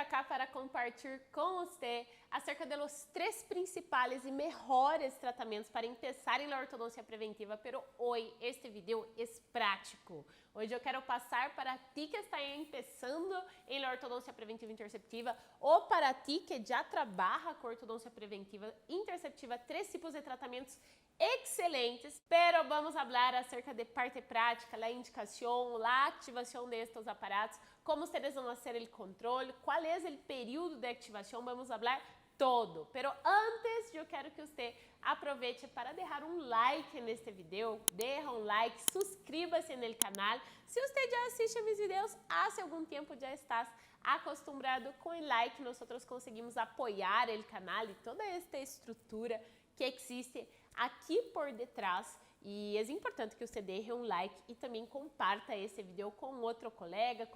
acá para compartilhar com você acerca de los 3 principales y mejores tratamientos para empezar en la ortodoncia preventiva, pero hoy este video es práctico. Hoy yo quiero pasar para ti que está empezando en la ortodoncia preventiva interceptiva o para ti que ya trabaja con ortodoncia preventiva interceptiva, 3 tipos de tratamientos excelentes, pero vamos a hablar acerca de parte práctica, la indicación, la activación de estos aparatos, cómo ustedes van a hacer el control, cuál es el periodo de activación, vamos a hablar todo. Pero antes, eu quero que você aproveite para deixar um like neste vídeo, deixa um like, suscríbase no canal. Se você já assiste a meus vídeos há algum tempo, já estás acostumado com o like, nós conseguimos apoiar o canal e toda esta estrutura que existe aqui por detrás. E é importante que você deixe um like e também comparta esse vídeo com outro colega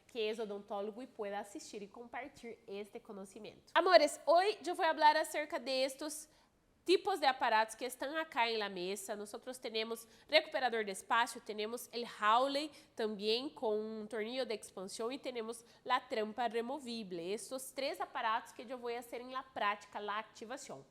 que é odontólogo e pueda assistir e compartilhar este conhecimento. Amores, hoje eu vou falar acerca de estes tipos de aparatos que estão acá em la mesa. Nós temos recuperador de espaço, temos o Hawley também com um tornillo de expansão e temos a trampa removível. Estes 3 aparatos que eu vou fazer em la prática, la ativação.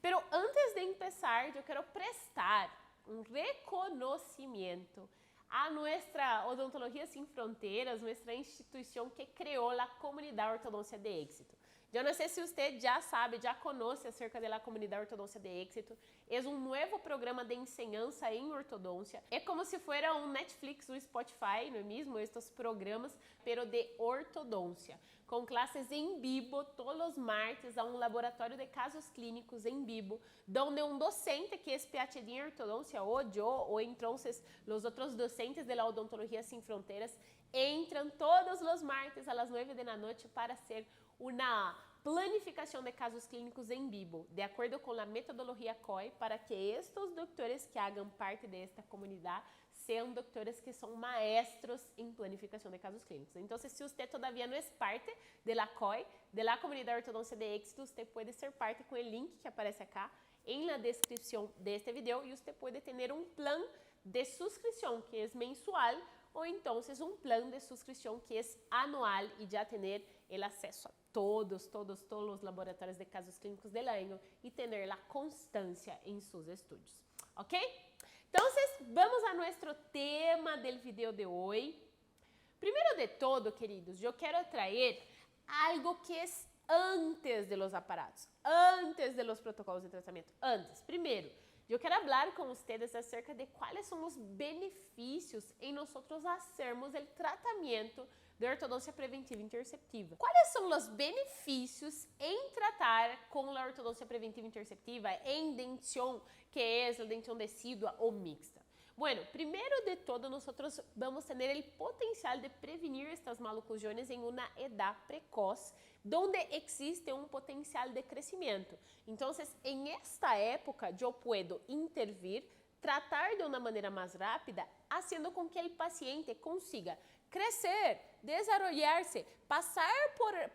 Pero antes de começar, eu quero prestar um reconhecimento a nossa Odontologia Sem Fronteiras, nossa instituição que criou a Comunidade Ortodôncia de Éxito. Eu não sei se você já sabe, já conhece acerca da Comunidade Ortodôncia de Éxito. É um novo programa de enseñança em ortodôncia. É como se fosse um Netflix ou Spotify, não é mesmo? Estes programas, pero de ortodôncia, com classes em vivo todos os martes a um laboratório de casos clínicos em vivo, onde um docente que é PhD em ortodôncia, ou eu, ou então os outros docentes da Odontologia Sem Fronteiras, entram todos os martes às 9 da noite para ser uma planificação de casos clínicos em vivo, de acordo com a metodologia COI, para que estes doutores que hagam parte desta comunidade sejam doutores que são maestros em planificação de casos clínicos. Então, se você todavia não é parte da COI, da Comunidade Ortodôncia de Éxito, você pode ser parte com o link que aparece acá em la descrição deste vídeo e você pode ter um plano de suscrição que é mensual ou então um plano de suscrição que é anual e já ter o acesso a todos os laboratórios de casos clínicos do ano e ter a constância em seus estudos, ok? Então, vamos a nosso tema do vídeo de hoje. Primeiro de todo, queridos, eu quero trazer algo que é antes de los aparatos, antes de los protocolos de tratamento, antes. Primeiro, eu quero falar com vocês acerca de quais são os benefícios em nós fazermos o tratamento de ortodôncia preventiva interceptiva. Quais são os benefícios em tratar com a ortodôncia preventiva interceptiva em dentição, que é a dentição decídua ou mixta? Bueno, primeiro de todo, nós vamos ter o potencial de prevenir estas maloclusões em uma idade precoce, onde existe um potencial de crescimento. Então, em esta época, eu posso intervir, tratar de uma maneira mais rápida, fazendo com que o paciente consiga crescer, desarrollar-se, passar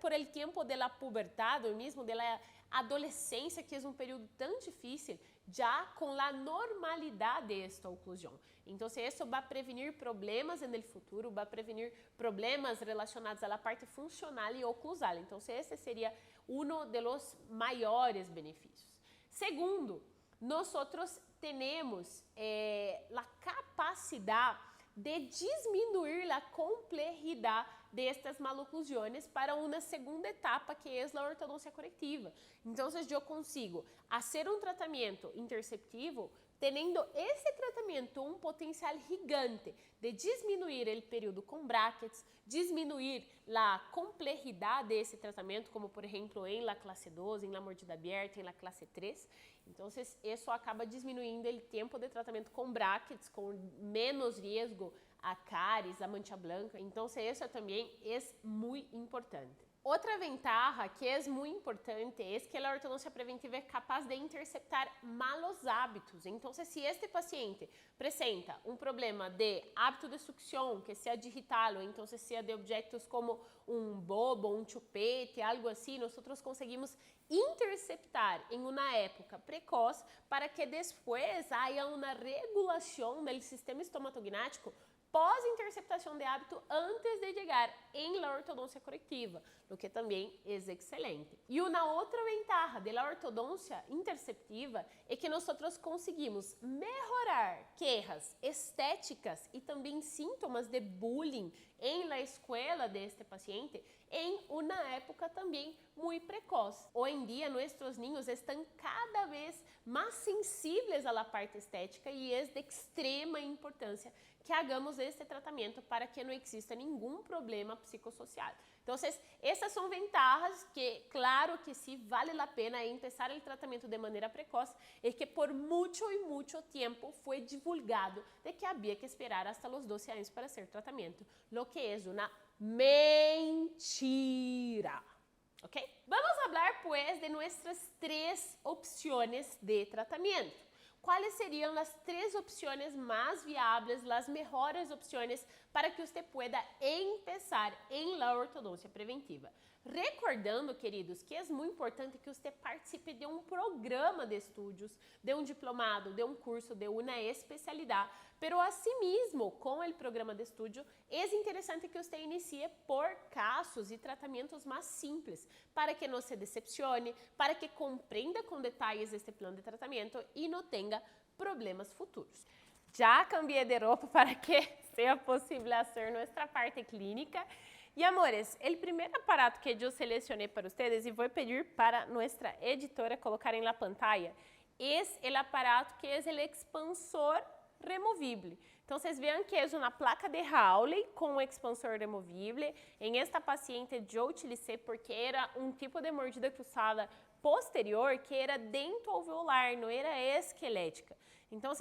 por el tempo de la pubertad, ou mesmo de la adolescência, que é um período tão difícil, já com a normalidade desta oclusão. Então, isso vai prevenir problemas no futuro, vai prevenir problemas relacionados à parte funcional e oclusal. Então, esse seria um dos maiores benefícios. Segundo, nós temos a capacidade de diminuir a complexidade destas maloclusões para uma segunda etapa, que é a ortodôncia corretiva. Então, eu consigo fazer um tratamento interceptivo, tendo esse tratamento um potencial gigante de diminuir o período com brackets, diminuir a complexidade desse tratamento, como por exemplo em la classe 2, em la mordida aberta, em la classe 3. Então, isso acaba diminuindo o tempo de tratamento com brackets, com menos risco a cáries, a mancha branca. Então, isso também é muito importante. Outra ventaja que é muito importante é que a ortodôncia preventiva é capaz de interceptar malos hábitos. Então, se este paciente apresenta um problema de hábito de sucção, que seja digital, ou então seja de objetos como um bobo, um chupete, algo assim, nós conseguimos interceptar em uma época precoce para que depois haja uma regulação do sistema estomatognático pós-interceptación de hábito antes de llegar en la ortodoncia correctiva, lo que también es excelente. Y una otra ventaja de la ortodoncia interceptiva es que nosotros conseguimos mejorar quejas estéticas y también síntomas de bullying en la escuela de este paciente en una época también muy precoz. Hoy en día nuestros niños están cada vez más sensibles a la parte estética y es de extrema importancia que hagamos este tratamento para que no exista ningún problema psicossocial. Entonces, essas são ventajas que, claro que sí, vale la pena empezar el tratamiento de manera precoz, es que por mucho y mucho tiempo fue divulgado de que había que esperar hasta los 12 años para hacer tratamiento, lo que es una mentira. ¿Ok? Vamos a hablar pues de nuestras 3 opciones de tratamiento. ¿Cuáles serían las 3 opciones más viables, las mejores opciones para que usted pueda empezar en la ortodoncia preventiva? Recordando, queridos, que é muito importante que você participe de um programa de estudos, de um diplomado, de um curso, de uma especialidade, pero asimismo, com o programa de estudo, é interessante que você inicie por casos e tratamentos mais simples, para que não se decepcione, para que compreenda com detalhes este plano de tratamento e não tenha problemas futuros. Já cambiei de roupa para que seja possível fazer nossa parte clínica. E, amores, o primeiro aparato que eu selecionei para vocês e vou pedir para nossa editora colocar em la pantalla é o aparato que é o expansor removível. Então, vocês veem que é uma placa de Hawley com um expansor removível. Em esta paciente eu utilizei porque era um tipo de mordida cruzada posterior que era dentoalveolar, não era esquelética. Então,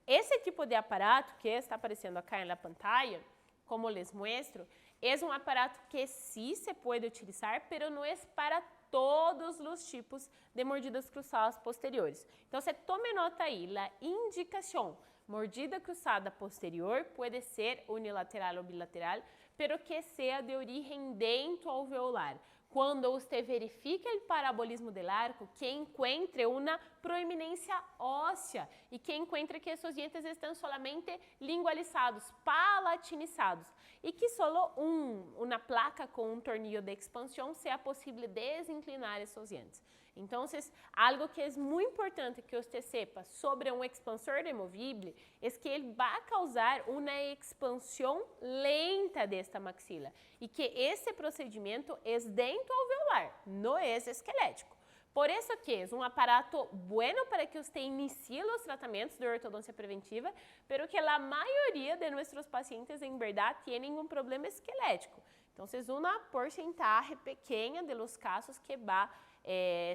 esse tipo de aparato que está aparecendo aqui na pantalla, como les muestro, é um aparato que sí se pode utilizar, pero não é para todos os tipos de mordidas cruzadas posteriores. Então, você tome nota aí, a indicação, mordida cruzada posterior pode ser unilateral ou bilateral, pero que seja de origem dentoalveolar. Quando você verifica o parabolismo del arco, que encontre uma proeminência óssea e que encontre que esses dientes estão solamente lingualizados, palatinizados e que só uma placa com um tornillo de expansão seja possível desinclinar esses dientes. Então, algo que é muito importante que você sepa sobre um expansor removível é que ele vai causar uma expansão lenta desta maxila e que esse procedimento é dentoalveolar, não é esquelético. Por isso que é um aparato bueno para que você inicie os tratamentos de ortodoncia preventiva, pero que a maioria de nossos pacientes, em verdade, têm um problema esquelético. Então, uma porcentagem pequena de los casos que vai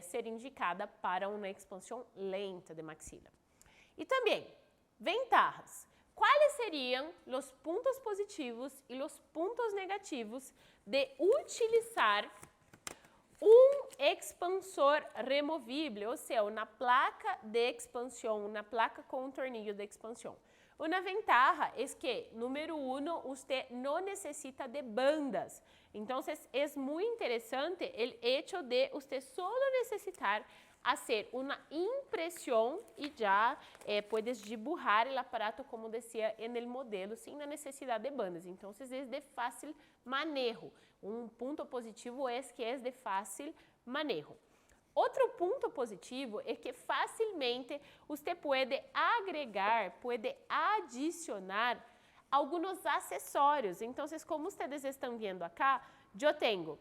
ser indicada para uma expansão lenta de maxila. E também, ventajas. Quais seriam os pontos positivos e os pontos negativos de utilizar um expansor removível, ou seja, uma placa de expansão, uma placa com um tornillo de expansão? Uma ventaja é que, número 1, você não necessita de bandas. Então, é muito interessante o hecho de você só necessitar fazer uma impressão e já puedes dibujar o aparato, como decía no modelo, sem a necessidade de bandas. Então, é de fácil manejo. Um ponto positivo é que é de fácil manejo. Outro ponto positivo é que facilmente você pode agregar, pode adicionar alguns acessórios. Então, como vocês estão vendo aqui, eu tenho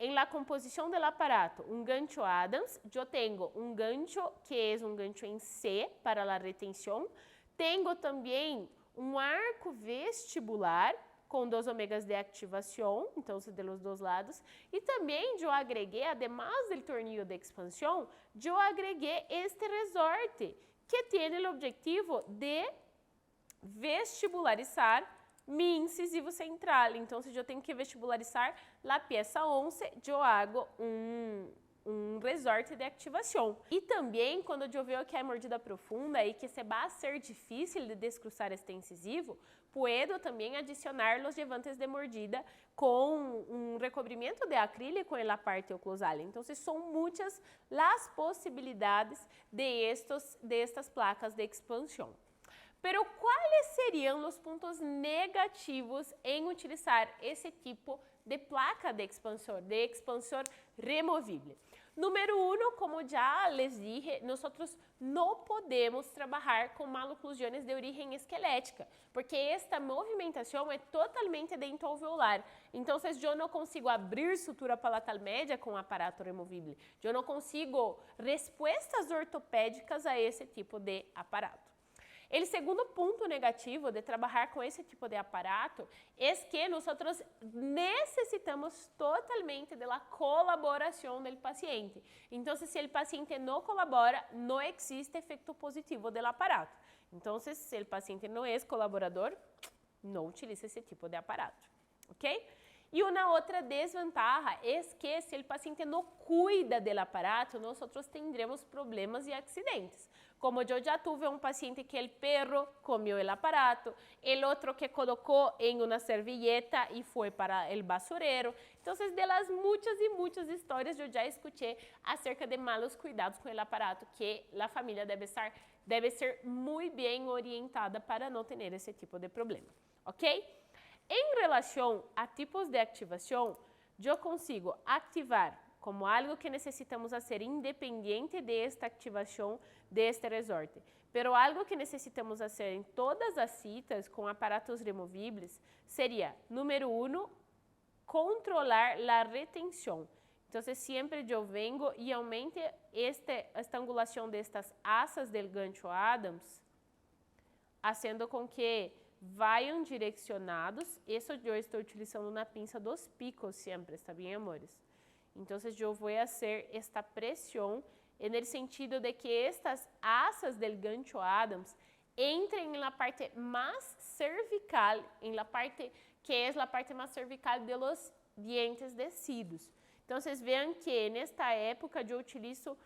em la composição do aparato um gancho Adams, eu tenho um gancho que é um gancho em C para a retenção, tenho também um arco vestibular com 2 ômegas de ativação, então de los dois lados, e também eu agreguei, además do tornillo de expansão, eu agreguei este resorte, que tem o objetivo de vestibularizar mi incisivo central. Então, se eu tenho que vestibularizar a peça 11, eu hago um resorte de ativação. E também, quando eu vejo que é mordida profunda e que se vai ser difícil de descruzar este incisivo, puedo também adicionar os levantes de mordida com um recobrimento de acrílico em la parte oclusal. Então, são muitas as possibilidades de estas placas de expansão. Pero quais seriam os pontos negativos em utilizar esse tipo de placa de expansor removível? Número 1, como já les dije, nós não podemos trabalhar com maloclusões de origem esquelética, porque esta movimentação é totalmente dentoalveolar. Então, eu não consigo abrir sutura palatal média com aparato removível. Eu não consigo respostas ortopédicas a esse tipo de aparato. O segundo ponto negativo de trabalhar com esse tipo de aparato é que nós necessitamos totalmente da colaboração do paciente. Então, se o paciente não colabora, não existe efeito positivo do aparato. Então, se o paciente não é colaborador, não utilize esse tipo de aparato, ok? E uma outra desvantagem é que se o paciente não cuida do aparato, nós teremos problemas e acidentes. Como eu já tive um paciente que o perro comeu o aparato, o outro que colocou em uma servilleta e foi para o basureiro. Então, das muitas e muitas histórias eu já escutei acerca de malos cuidados com o aparato, que a família deve ser muito bem orientada para não ter esse tipo de problema, ok? Em relação a tipos de ativação, eu consigo ativar como algo que necessitamos fazer independente desta ativação deste resorte. Pero algo que necessitamos fazer em todas as citas com aparatos removíveis seria, número 1, controlar a retenção. Então, sempre eu venho e aumento esta angulação destas asas del gancho Adams, fazendo com que vayam direcionados. Isso eu estou utilizando na pinça dos picos sempre, está bem, amores? Então, eu vou fazer esta pressão no sentido de que estas asas del gancho Adams entrem na parte mais cervical, na parte que é a parte mais cervical de los dientes descidos. Então, vocês veem que nesta época eu utilizo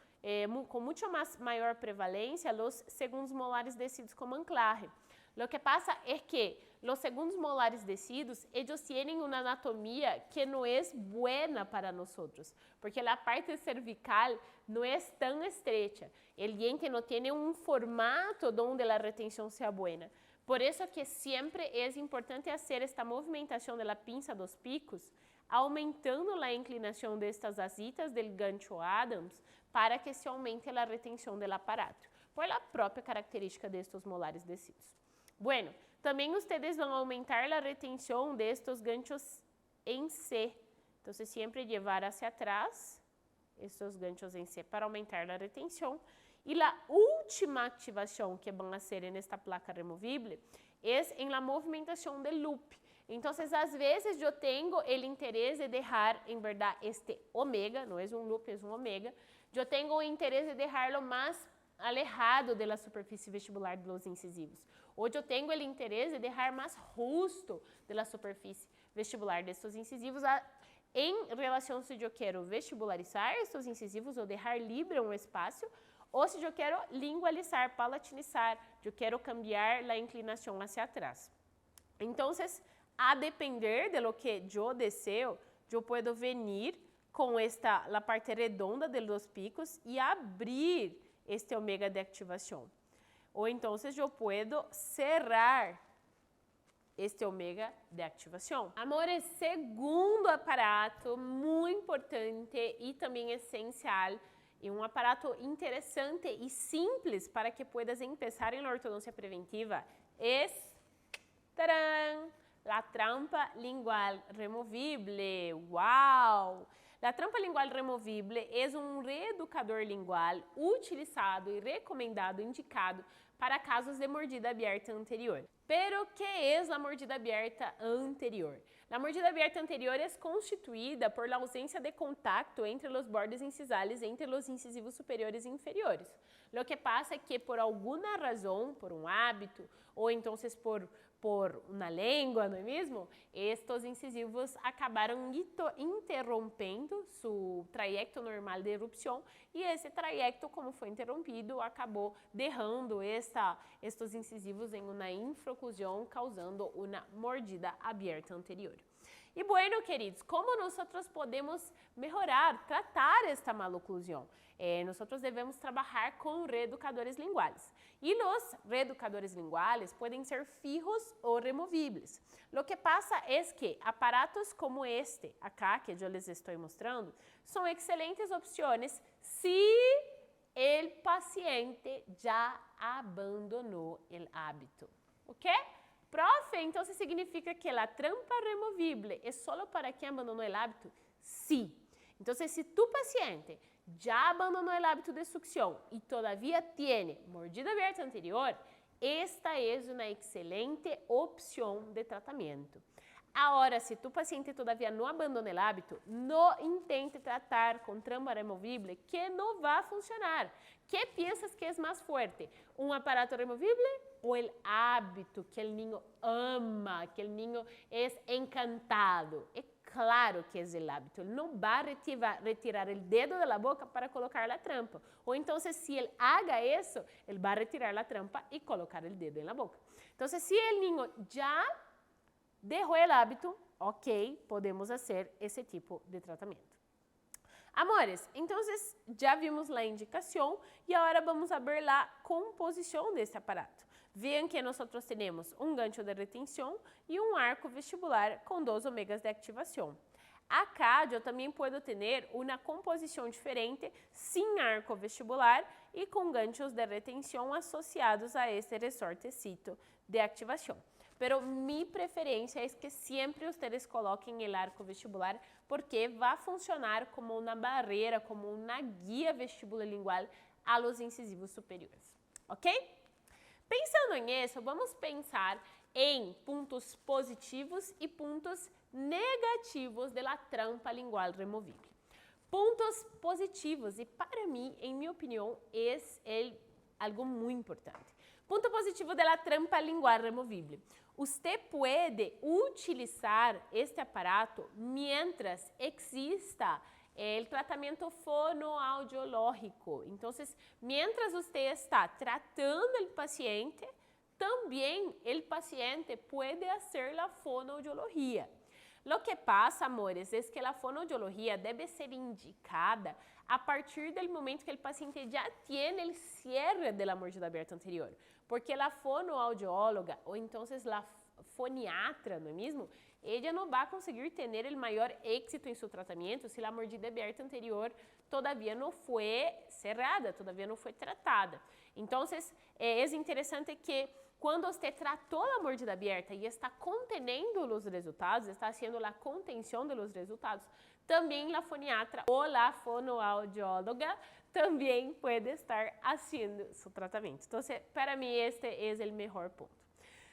com muito maior prevalência os segundos molares descidos como anclaje. Lo que pasa es que los segundos molares descidos, ellos tienen una anatomía que no es buena para nosotros, porque la parte cervical no es tan estrecha. El diente no tiene un formato donde la retención sea buena. Por eso que siempre es importante hacer esta movimentación de la pinza dos picos, aumentando la inclinación de estas asitas del gancho Adams para que se aumente la retención del aparato, por la propia característica de estos molares descidos. Bueno, também ustedes vão aumentar a retenção de estos ganchos em C. Então, sempre levar hacia atrás estes ganchos em C para aumentar a retenção. E a última ativação que vão fazer nesta placa removível é em la movimentação do loop. Então, às vezes eu tenho o interesse de deixar, em verdade, este omega, não é um loop, é um omega, eu tenho o interesse de deixá-lo mais alejado da superfície vestibular dos incisivos. Hoje eu tenho o interesse de deixar mais justo da superfície vestibular destes incisivos em relação se eu quero vestibularizar estes incisivos ou deixar livre um espaço, ou se eu quero lingualizar, palatinizar, eu quero cambiar a inclinação hacia atrás. Então, a depender de lo que eu desejo, eu posso venir com a parte redonda dos picos e abrir este omega de ativação. Ou então, eu posso cerrar este omega de ativação. Amores, segundo aparato, muito importante e também essencial, e um aparato interessante e simples para que puedas empezar em ortodoncia preventiva, é a trampa lingual removível. ¡Wow! A trampa lingual removível é um reeducador lingual utilizado e recomendado, indicado para casos de mordida aberta anterior. Pero que é a mordida aberta anterior? A mordida aberta anterior é constituída por la ausência de contacto entre os bordes incisales entre os incisivos superiores e inferiores. Lo que pasa é que por alguma razão, por um hábito, ou então por uma língua, não é mesmo? Estes incisivos acabaram interrompendo seu trajecto normal de erupção e esse trajecto, como foi interrompido, acabou deixando estes incisivos em uma infroclusão, causando uma mordida aberta anterior. E bueno, queridos, como nós podemos melhorar, tratar esta maloclusão? Nós devemos trabalhar com reeducadores linguales. E os reeducadores linguales podem ser fijos ou removíveis. Lo que pasa es que aparatos como este acá, que eu les estou mostrando, são excelentes opções se o paciente já abandonou o hábito. Ok? Profe, então significa que a trampa removível é só para quem abandonou o hábito? Sim. Então, se tu paciente já abandonou o hábito de sucção e todavia tem mordida aberta anterior, esta é uma excelente opção de tratamento. Agora, se tu paciente todavia não abandona o hábito, não intente tratar com trampa removível, que não vai funcionar. Que pensas que é mais forte? Um aparato removível ou o hábito que o niño ama, que o niño é encantado? É claro que é o hábito. Ele não vai retirar o dedo da boca para colocar a trampa. Ou então, se ele haga isso, ele vai retirar a trampa e colocar o dedo na boca. Então, se o niño já derrou o hábito, ok, podemos fazer esse tipo de tratamento. Amores, então já vimos a indicação e agora vamos ver a composição desse aparato. Vean que nós temos um gancho de retenção e um arco vestibular com 2 ômegas de ativação. Acá eu também posso ter uma composição diferente, sem arco vestibular e com ganchos de retenção associados a este resortecito de ativação. Pero mi preferência é que sempre vocês coloquem o arco vestibular, porque vai funcionar como uma barreira, como uma guia vestibulolingual a los incisivos superiores. Ok? Pensando nisso, vamos pensar em pontos positivos e pontos negativos da trampa lingual removível. Pontos positivos, e para mim, em minha opinião, é algo muito importante. Ponto positivo da trampa lingual removível. Usted puede utilizar este aparato mientras exista el tratamiento fonoaudiológico. Entonces, mientras usted está tratando el paciente, también el paciente puede hacer la fonoaudiología. Lo que pasa, amores, es que la fonoaudiología debe ser indicada a partir do momento que o paciente já tem o cierre de la mordida aberta anterior. Porque a fonoaudióloga, ou então a foniatra, não é mesmo? Ela não vai conseguir ter o maior êxito em seu tratamento se a mordida aberta anterior todavia não foi cerrada, todavia não foi tratada. Então, é interessante que quando você tratou a mordida aberta e está contendo os resultados, está fazendo a contenção dos resultados, também a foniatra ou a fonoaudióloga também pode estar fazendo seu tratamento. Então, para mim, este é o melhor ponto.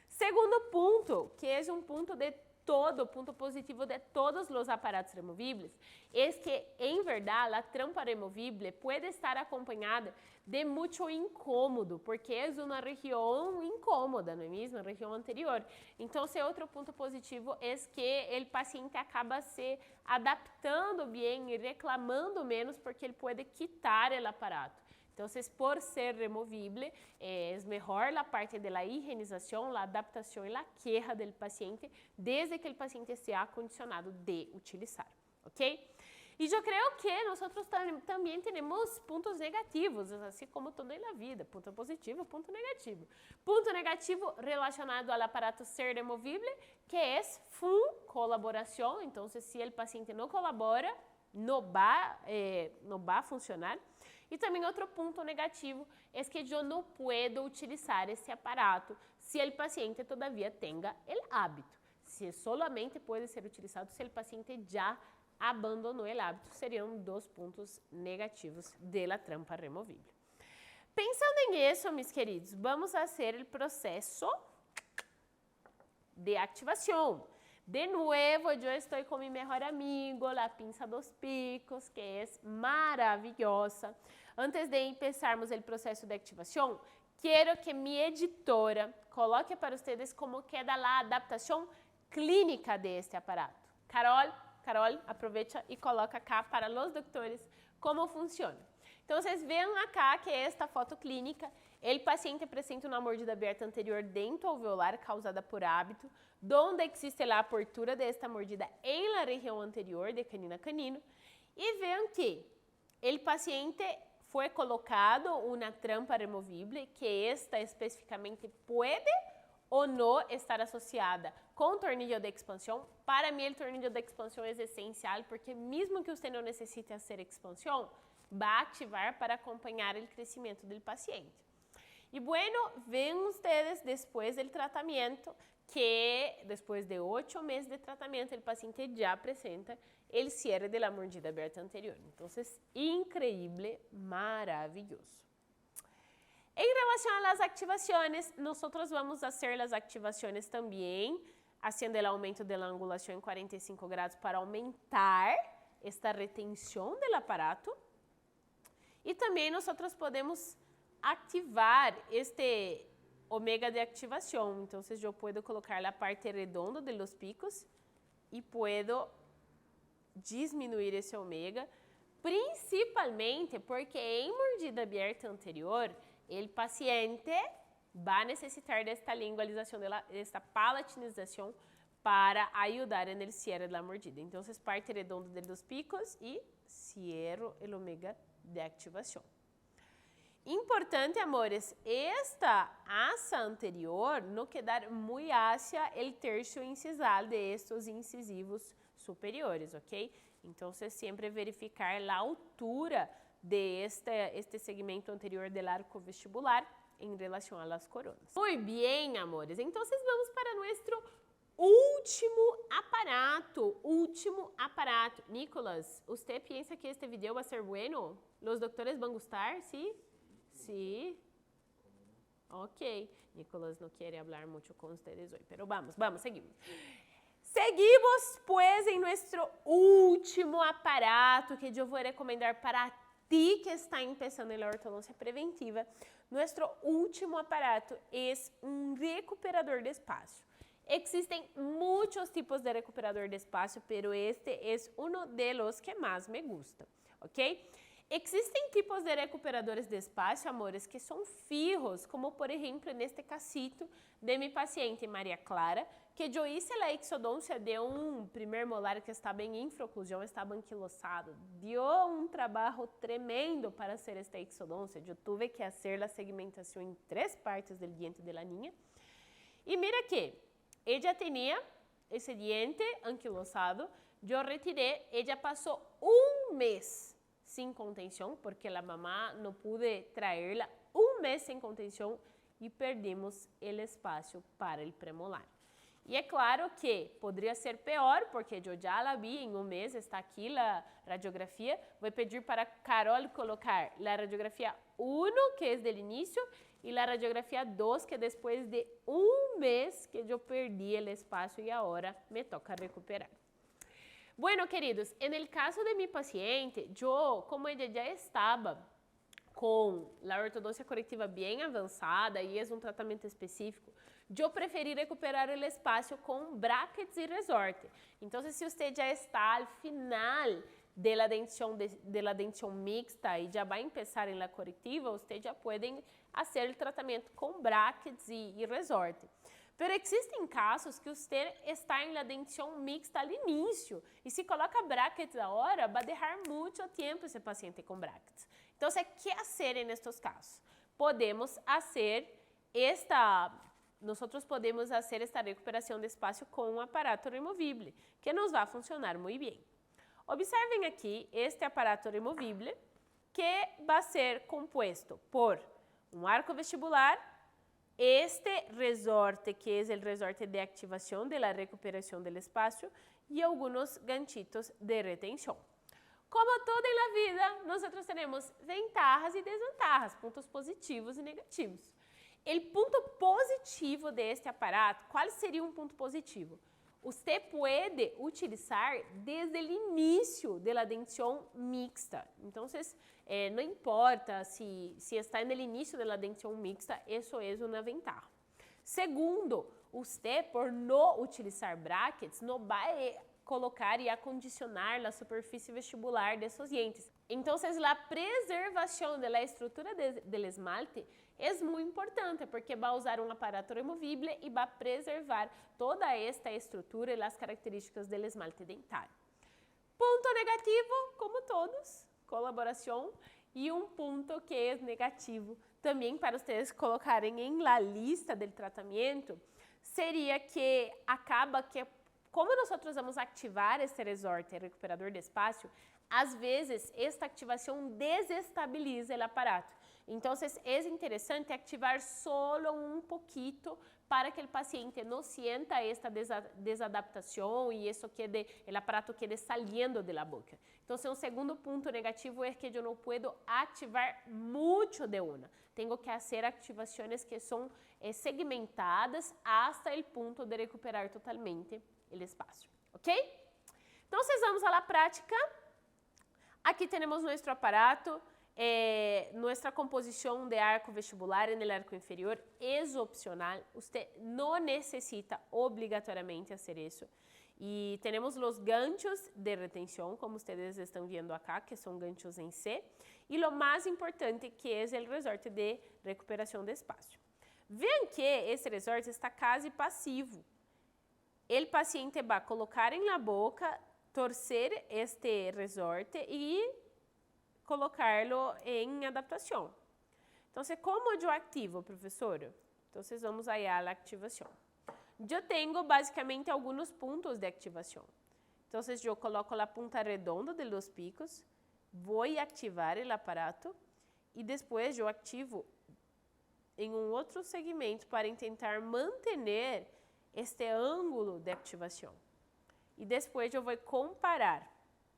Segundo ponto, que é um ponto positivo de todos os aparatos removíveis, é que, em verdade, a trampa removível pode estar acompanhada de muito incômodo, porque é uma região incômoda, não é mesmo? A região anterior. Então, outro ponto positivo é que o paciente acaba se adaptando bem e reclamando menos, porque ele pode quitar o aparato. Então, por ser removível, é melhor a parte da higienização, a adaptação e a queja do paciente, desde que o paciente esteja condicionado de utilizar, ok? E eu creio que nós também temos pontos negativos, assim como tudo na vida, ponto positivo, ponto negativo. Ponto negativo relacionado ao aparato ser removível, que é colaboração, então se o paciente não colabora, não vai funcionar. E também outro ponto negativo é que eu não posso utilizar esse aparato se o paciente todavia tenha o hábito. Se solamente pode ser utilizado se o paciente já abandonou o hábito, seriam 2 pontos negativos da trampa removível. Pensando nisso, meus queridos, vamos fazer o processo de ativação. De novo, eu estou com meu melhor amigo, a pinça dos picos, que é maravilhosa. Antes de empezarmos o processo de ativação, quero que minha editora coloque para vocês como queda a adaptação clínica deste aparato. Carol, Carol, aproveita e coloca cá para os doutores como funciona. Então, vocês veem acá que é esta foto clínica. O paciente apresenta uma mordida aberta anterior dento alveolar causada por hábito, donde existe a abertura desta mordida em la região anterior de canino a canino. E veem que o paciente foi colocado uma trampa removível, que esta especificamente pode ou não estar associada com tornillo de expansão. Para mim, o tornillo de expansão é essencial, porque mesmo que você não necessite fazer expansão, vai ativar para acompanhar o crescimento do paciente. E bueno, ven ustedes depois do tratamento que depois de 8 meses de tratamento, o paciente já apresenta o cierre de la mordida aberta anterior. Então, increíble, maravilhoso. Em relação às ativações, nós vamos fazer as ativações também, fazendo o aumento da angulação em 45 graus para aumentar esta retenção do aparato. E também nós podemos ativar este ômega de ativação. Então, eu posso colocar a parte redonda dos picos e posso diminuir esse ômega, principalmente porque em mordida aberta anterior, o paciente vai necessitar desta lingualização, desta palatinização para ajudar no cierre da mordida. Então, parte redonda dos picos e cierro o ômega de ativação. Importante, amores, esta asa anterior não quedar muito hacia o terço incisal de estes incisivos superiores, ok? Então, sempre verificar a altura de este segmento anterior do arco vestibular em relação às coronas. Muito bem, amores, então vamos para nosso último aparato. Nicolás, você pensa que este video vai ser bueno? Os doutores vão gostar? ¿Sí? Sí. Ok. Nicolás não quer falar muito com vocês hoje, mas vamos, seguimos. Seguimos, pues, em nosso último aparato que eu vou recomendar para ti que está começando na ortodôncia preventiva. Nosso último aparato é recuperador de espaço. Existem muitos tipos de recuperador de espaço, pero este é de los que mais me gusta, ok? Existem tipos de recuperadores de espaço, amores, que são fijos, como por exemplo neste casito de minha paciente Maria Clara, que eu hice a exodôncia de primeiro molar que estava em infraoclusão, estava anquilosado. Deu trabalho tremendo para fazer esta exodôncia. Eu tive que fazer a segmentação em 3 partes do diente de la niña. E mira que ella tinha esse diente anquilosado, eu retirei, ella passou 1 mês sem contenção, porque a mamá não pude traê-la, 1 mês sem contenção e perdemos o espaço para o premolar. E é claro que poderia ser pior, porque eu já la vi em 1 mês, está aqui a radiografia. Vou pedir para Carol colocar a radiografia 1, que é do início, e a radiografia 2, que é depois de 1 mês que eu perdi o espaço e agora me toca recuperar. Bueno, queridos, en el caso de mi paciente, yo, como ella ya estaba con la ortodoncia correctiva bien avanzada y es un tratamiento específico, yo preferí recuperar el espacio con brackets y resorte. Entonces, si usted ya está al final de la dentición mixta y ya va a empezar en la correctiva, usted ya pueden hacer el tratamiento con brackets y resorte. Pero existem casos que você está em la dentição mixta al início e se coloca brackets agora, vai deixar muito tempo esse paciente com brackets. Então, o que fazer nestes casos? Podemos fazer esta recuperação de espaço com um aparato removível, que nos vai funcionar muito bem. Observem aqui este aparato removível, que vai ser composto por um arco vestibular, este resorte, que é o resorte de ativação de la recuperação del espaço, e alguns ganchitos de retenção. Como todo en la vida, nós temos ventajas e desventajas, pontos positivos e negativos. O ponto positivo deste aparato, qual seria um ponto positivo? Você pode utilizar desde o início da dentição mixta. Então, não importa se está no início da dentição mixta, isso é uma ventaja. Segundo, você, por não utilizar brackets, não vai colocar e acondicionar a superfície vestibular desses dientes. Então, a preservação da estrutura do esmalte é muito importante, porque vai usar um aparato removível e vai preservar toda esta estrutura e as características do esmalte dentário. Ponto negativo, como todos, colaboração, e um ponto que é negativo também para vocês colocarem em la lista do tratamento, seria que acaba que, como nós vamos ativar este resorte recuperador de espaço, às vezes esta ativação desestabiliza o aparato. Então, é interessante ativar solo um pouquinho para que o paciente não sienta esta desadaptação e isso quede, o aparato quede saliendo de la boca. Então, um segundo ponto negativo é que eu não posso ativar muito de uma. Tenho que fazer ativações que são segmentadas hasta o ponto de recuperar totalmente o espaço, ok? Então, vamos à prática. Aqui temos nosso aparato. Nuestra composición de arco vestibular en el arco inferior es opcional, usted no necesita obligatoriamente hacer eso. Y tenemos los ganchos de retención, como ustedes están viendo acá, que son ganchos en C. Y lo más importante que es el resorte de recuperación de espacio. Vean que esse resorte está casi passivo. El paciente va a colocar en la boca, torcer este resorte y colocarlo em adaptação. Então, como eu ativo, professora? Então, vamos aí à ativação. Eu tenho basicamente alguns pontos de ativação. Então, eu coloco a ponta redonda dos picos, vou ativar o aparato e depois eu ativo em outro segmento para tentar manter este ângulo de ativação. E depois eu vou comparar.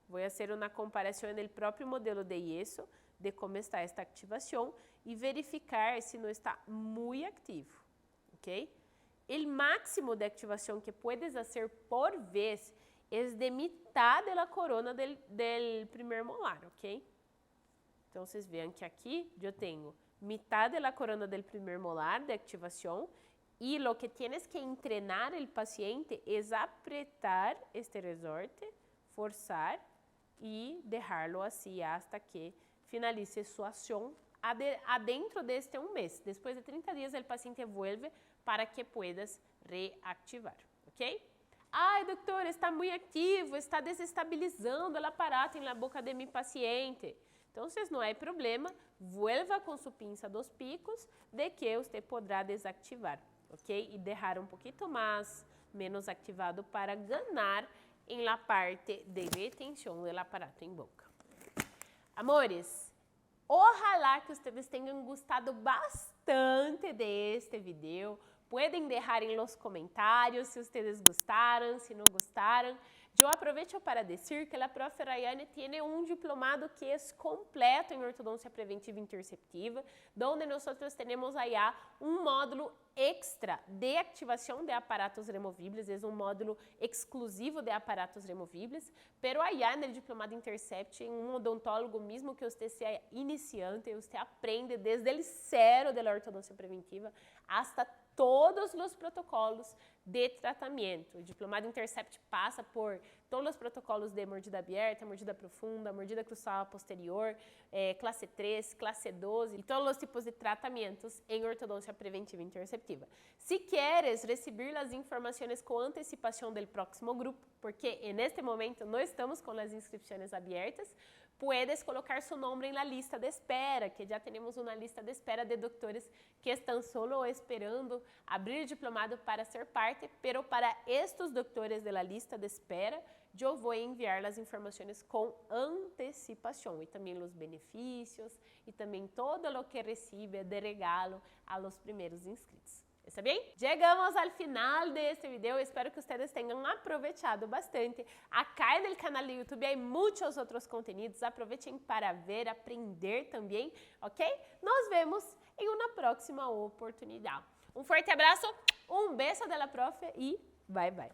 Vou fazer uma comparação no próprio modelo de yeso, de como está esta ativação e verificar se não está muito ativo, ok? O máximo de ativação que puedes fazer por vez é de metade da corona do primeiro molar, ok? Então, vocês veem que aqui eu tenho metade da corona do primeiro molar de ativação e o que tienes que entrenar o paciente é apertar este resorte, forçar e deixá-lo assim hasta que finalize sua ação adentro deste mês. Depois de 30 dias, o paciente vuelve para que puedas reativar, ok? Ai, doutor, está muito ativo, está desestabilizando o aparato na boca de meu paciente. Então, não há problema, vuelva com sua pinça dos picos, de que você poderá desativar, ok? E deixar um pouquinho menos ativado para ganhar em la parte de retenção do aparato em boca. Amores, ojalá que vocês tenham gostado bastante deste vídeo. Podem deixar em los comentários se vocês gostaram, se não gostaram. Eu aproveito para dizer que a profe Rayane tem um diplomado que é completo em ortodôncia preventiva e interceptiva, onde nós temos aí um módulo extra de ativação de aparatos removíveis, é um módulo exclusivo de aparatos removíveis, pero allá no diplomado Intercept, um odontólogo mesmo que você seja iniciante, você aprende desde o zero da ortodôncia preventiva hasta todos os protocolos de tratamento. O diplomado Intercept passa por todos os protocolos de mordida aberta, mordida profunda, mordida cruzada posterior, classe 3, classe 12 e todos os tipos de tratamentos em ortodôncia preventiva e interceptiva. Se queres receber as informações com antecipação do próximo grupo, porque neste momento não estamos com as inscrições abertas, puedes colocar seu nome na lista de espera, que já temos uma lista de espera de doutores que estão solo esperando abrir o diplomado para ser parte, pero para estes doutores da lista de espera, eu vou enviar as informações com antecipação e também os benefícios e também todo o que recebe de regalo a los primeiros inscritos. ¿Está bien? Llegamos al final de este video, espero que ustedes tengan aprovechado bastante. Acá en el canal de YouTube hay muchos otros contenidos, aprovechen para ver, aprender también, ¿ok? Nos vemos en una próxima oportunidad. Un fuerte abrazo, un beso de la profe y bye bye.